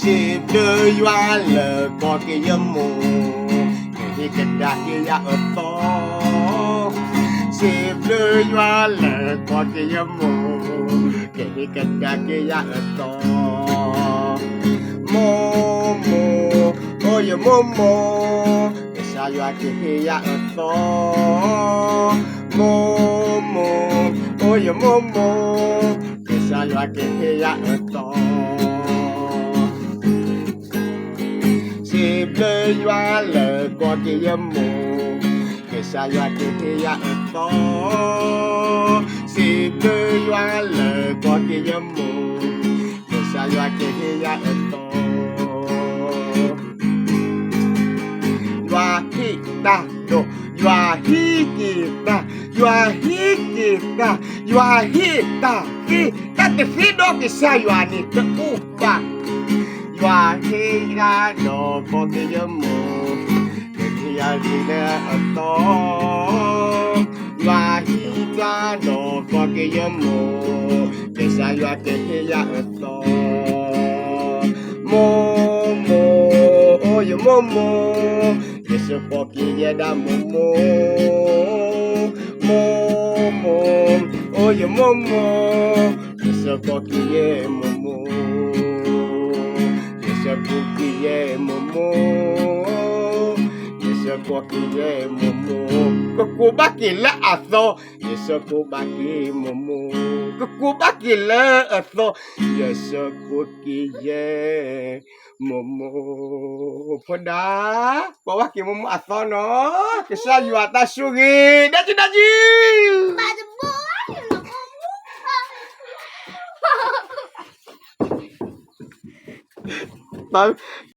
Chip de yuan le có cái yemu cái kedai ya to Chip de yuan le có cái yemu cái kedai ya to Momo oye momo esa yo que ya to Momo oye momo esa yo que ya to Chip de yuan le có cái yemu que sa yo que ya to Chip de yuan le có cái yemu que sa yo que ya to Yua hita do Yua hikita Yua hikita Yua hita Hita te fido que sa yua ni te upa Yua hita do porque yemu que ya dile to Yua hita do porque yemu que sa yua que ya to Momo oye momo Ese poquilla da momo Momo oye momo Ese poquilla momo Ese poquilla momo Ese poquilla momo Kukubaki la aso Ese kubaki momo Kukubaki la aso Ese poquilla momo pada bawah ki momo asono kesa yu atas sugi daji